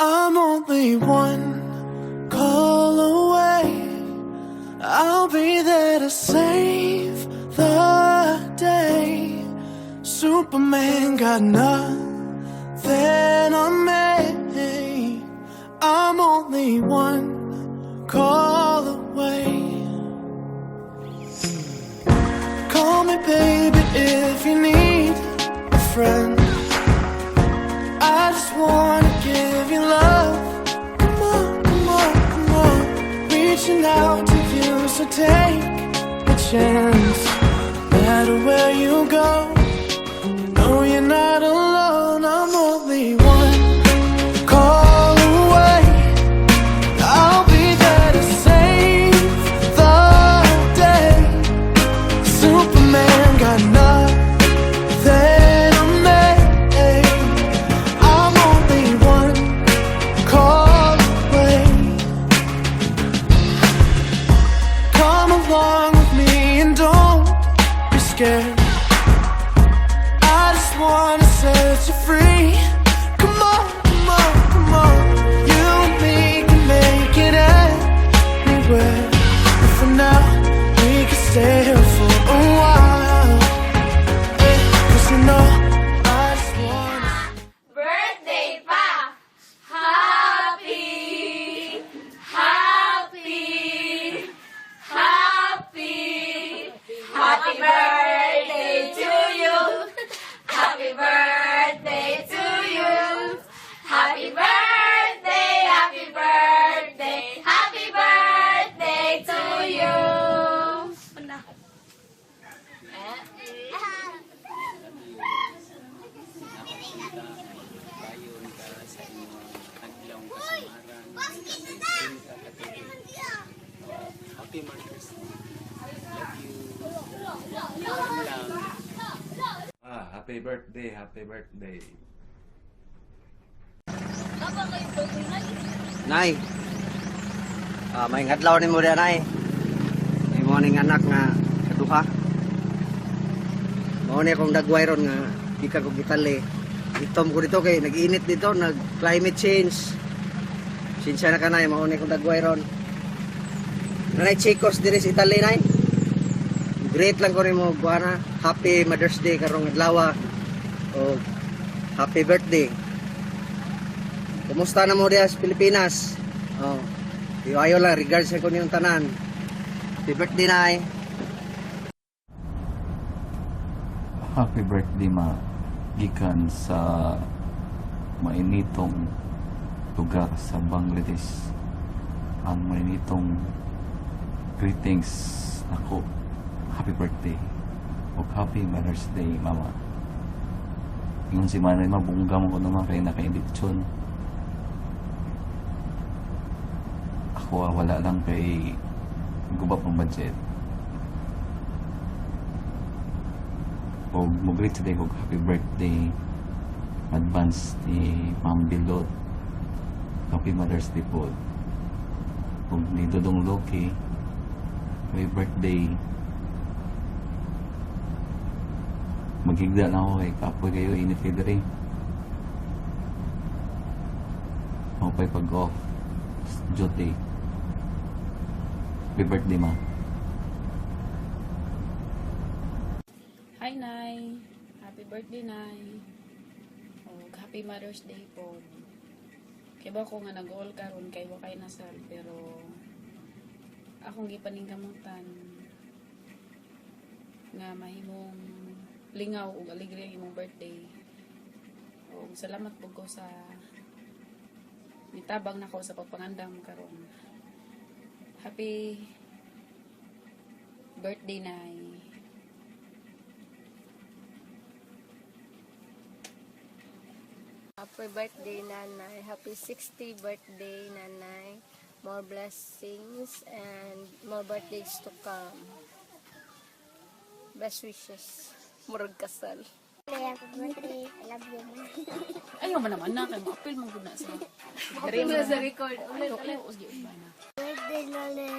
I'm only one call away. I'll be there to save the day. Superman got nothing on me. I'm only one call away. Call me baby if you need a friend. I just wanna give you love. Come on, come on, come on. Reaching out to you, so take a chance. No matter where you go, no, you're not alone. I'm only one call away. I'll be there to save the day. Superman got nothing on me. I'm only one call away. Come along with me and don't be scared. I just wanna set you free. Come on, come on, come on. You and me can make it anywhere. But for now, we can stay here for a while. Yeah, 'cause you know I just wanna. Birthday pa! Happy! Happy! Happy! Happy birthday to you! Happy birthday to you! Happy birthday! Happy birthday! Happy birthday to you! Payon ka sa inyong adlong kasamaran. Happy Mother's Day. Love you. Lang. Happy birthday, happy birthday. Nay, may ngadlaw ni mo rin, Nay. May mo ning anak nga kaduha. Mao ni akong dagway ron nga di ka ko gitali. Itom ko dito kay nag-init dito, nag-climate change. Sinsya na ka, Nay, mao ni akong dagway ron. Nanay Chicos diri sa Italy, Nay. Great lang ko rin mo, buwana. Happy Mother's Day karong adlaw. O happy birthday. Kumusta na mo diya sa Pilipinas? Oh. Ayo lang, regards sa ko niyong tanan. Happy birthday, Nay. Happy birthday, ma. Gikan sa mainitong lugar sa Bangladesh. Ang mainitong greetings ako. Happy birthday. O happy Mother's Day, mama. Yung si Manay, mabungga mo ko naman kay naka-indipsyon. Ako wala lang kay gubap ng budget. O mag-greet today ko happy birthday advance ni Ma'am Bilot. Happy Mother's Day po. Kung ni Dodong Loki, happy birthday. Magigda na ako kay kapoy kayo, init kayo rin. Ako pa'y pag-off duty. Happy birthday, ma. Hi, Nay. Happy birthday, Nay. Oh, happy Mother's Day po. Kaya ba ko nga nag-all karon kay wa kay nasal, pero akong gipaning kamutan nga mahimong lingaw ug alegre ang imong birthday. Oh, salamat po ko sa nitabang nako sa pagpangandam karon. Happy birthday, Nay. Happy birthday, Nanay. Happy 60th birthday, Nanay. More blessings and more birthdays to come. Best wishes. Murag kasal. Happy birthday. I love you. Ayaw man naman na, kaya ma-appeal mong guna sa Apil na sa record. Ulit, usgi ba na. Birthday, Lole.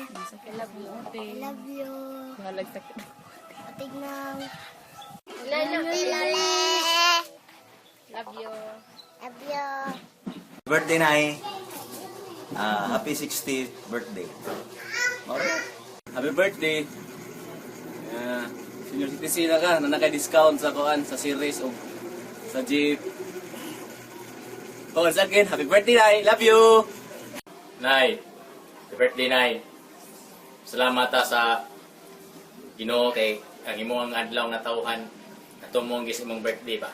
I love you. I love you. Halagtak. Tignan. Lolo. Lole. Love you. Love you. birthday Nay. Happy 60th birthday. Alright. Happy birthday. Senior citizen na ka, na naka-discount sa kuan sa series o sa jeep. Once again, happy birthday, Nay. Love you. Nay, happy birthday, Nay. Salamat sa Ginoo kay ang imong adlaw nga tawhan natumong gis imong birthday ba.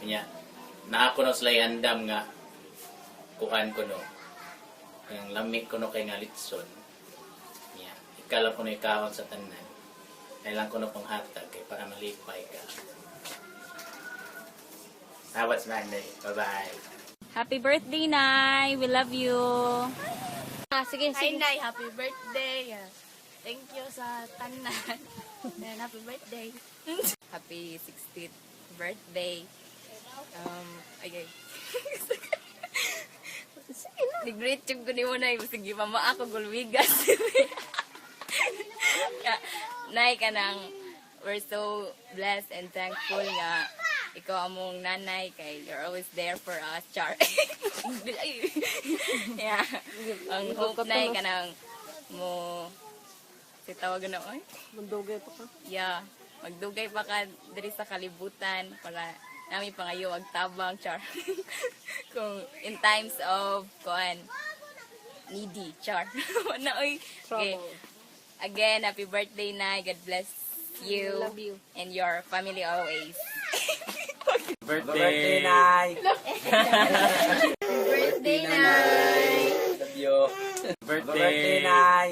Kanya naa ko no slay handam nga kuan ko no. Ang lamig ko no kay nga litson. Kanya ikala ko no ikawon sa tanan. Kailan ko no panghatag kay para malipay ka. Tawad sa Monday. Bye-bye. Happy birthday, Nay! We love you! Sige, Hi, sige. Nay. Happy birthday. Thank you sa tanan. And happy birthday. Happy 60th birthday. Okay. Nag-greet yung ko ni mo na sige mama ako gulwigas. Nay ka nang we're so blessed and thankful nga ikaw among nanay kay you're always there for us, Char. Yeah. Ang hope nay ka nang mo tawag na oy. Magdugay pa ka. Yeah. Magdugay pa ka diri sa kalibutan para nami pangayo ag tabang, Char. Kung in times of kuan needy, Char. Wala oy. Okay. Again, happy birthday, Nay. God bless you. Love you. And your family always. Birthday, Nay. Birthday, Nay! Love you. Birthday Nay.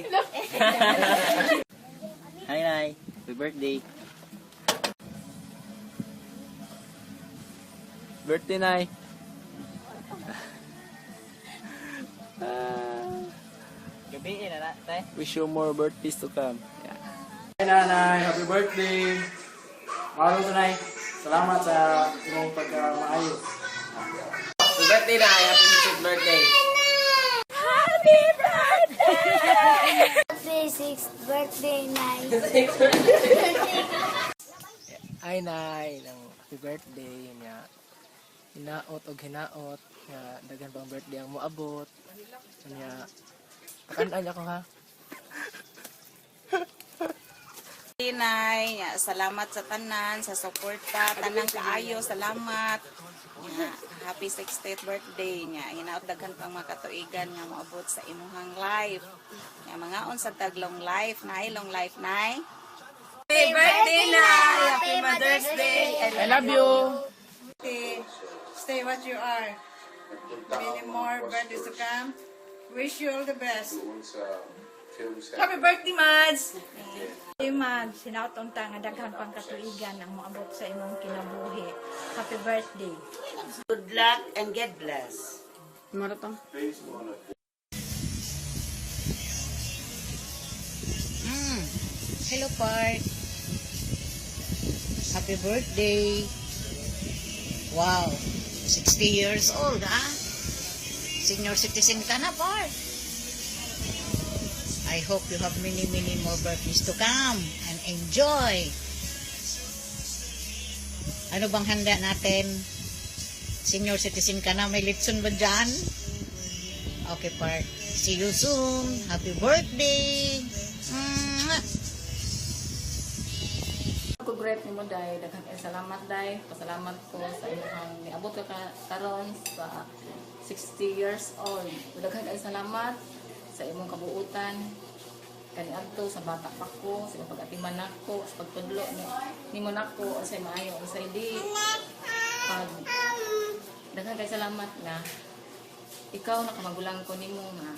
Hi, Nay. Happy birthday. Birthday, Nay. Gabi na tay. Wish you more birthdays to come. Yeah. Hi, Nanay. Happy birthday. Araw sa Nay. Salamat sa imong pagka-maayos. Happy birthday Nay. Happy 60th birthday. Happy 6th birthday, Nay. Ay nay ng happy birthday nga hinaot og hinaot nga daghan pang birthday ang moabot nga kakan ako ha. Nay, salamat sa tanan, sa suporta, tanang kaayo, salamat. Nga, happy 60th birthday nga. Hinaot daghan pang mga katuigan nga moabot sa imuhang life. Nga mga sa taglong life, Nay, long life, Nay. Happy birthday, Nay! Happy Mother's Day! I love you. Stay what you are. Many more birthdays to come. Wish you all the best. Happy birthday, Mads! Hey, Mads, sinautong ta nga daghan pang katuigan ang moabot sa imong kinabuhi. Happy birthday. Good luck and get blessed. Maratang. Hello, Park. Happy birthday. Wow, 60 years old, ha? Senior citizen ka na, Park. I hope you have many, many more birthdays to come and enjoy. Ano bang handa natin? Senior citizen ka na, may litson ba dyan? Okay, Park. See you soon. Happy birthday. Great ni mo day, daghang salamat day. Pasalamat ko sa imong niabot ka karon sa 60 years old. Daghang salamat sa imong kabuutan. Kaniadto sa bata pa ko, sa pag-atiman nako, sa pagtudlo nimo nako sa maayo sa idi. Pag daghang salamat nga ikaw nakamagulang ko nimo nga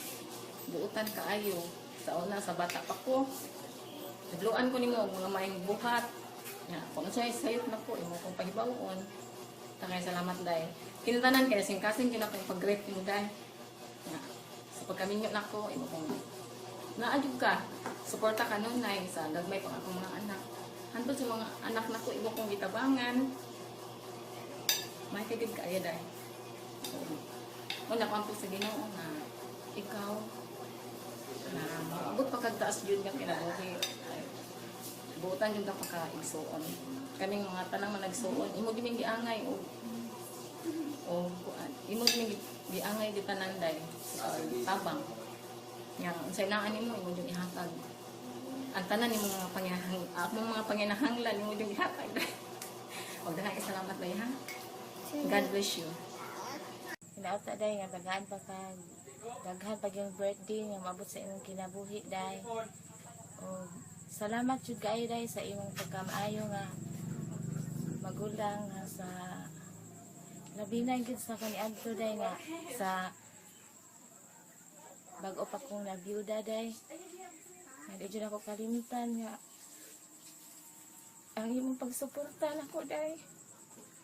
buutan kaayo sa una sa bata pa ko. Nagluan ko nimo mga maayong buhat. Ya, kung siya sayot na po, imo kong pahibawon. Takay salamat dahil. Kinutanan kaya singkasin yun ako yung pag-great mo dahil. Ya, sa pagkaminyo na ko, imo kong naadyo ka. Suporta ka nun na sa gagmay pang akong mga anak. Hantod sa mga anak na ko, imo kong gitabangan. May kagid ka aya dahil. Wala ko ang sa Ginoo na ikaw na maabot pa kagtaas yun nga kinabuhi. Buutan yung pagka-igsuon. Kaming mga tanang managsuon, imo din giangay o kuan. Imo din giangay di tanan day tabang nga unsay naa nimo imo jud ihatag ang tanan nimo mga panginahang akong mga panginahanglan imo jud ihatag day og daghang salamat day ha. God bless you. Hinaot na day nga daghan pag yung birthday nga maabot sa imong kinabuhi day. O salamat jud kaayo day sa imong pagkamaayo nga magulang nga sa labi na gid sa kaniadto day nga sa bag-o pa kong nabiyuda day. Nga di jud ako kalimutan nga ang imong pagsuporta nako day.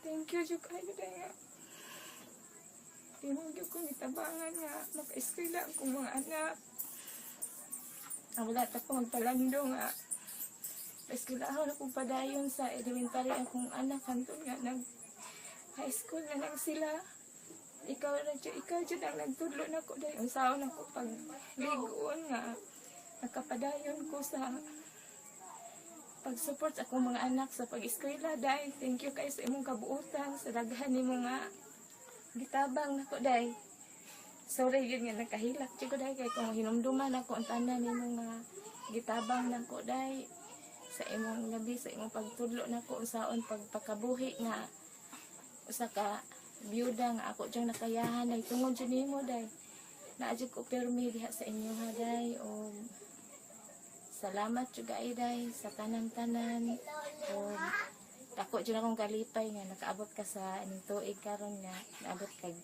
Thank you jud kaayo day nga. Imong jud ko gitabangan nga maka-eskwela akong mga anak. Ang wala ta ko magpalando nga. Eskwelahan akong padayon sa elementary akong anak hantod nga nag high school na lang sila. Ikaw jud ang nagtudlo nako day unsaon ako pag ligon nga nakapadayon ko sa pag-support sa akong mga anak sa pag-eskwela day. Thank you kay sa imong kabuutan sa daghan nimo nga gitabang nako day. Sorry yun nga nakahilak jud ko day kay kung hinumduman ako ang tanan nimo nga gitabang nako day sa imong labi sa imong pagtudlo nako unsaon pagpakabuhi nga usa ka biyuda nga ako diyang nakayahan ay tungod jud nimo day. Naadjud ko permi diha sa inyo ha day o salamat jud kaayo day sa tanan-tanan o ako jud akong kalipay nga nakaabot ka sa ining tuig karon nga naabot kay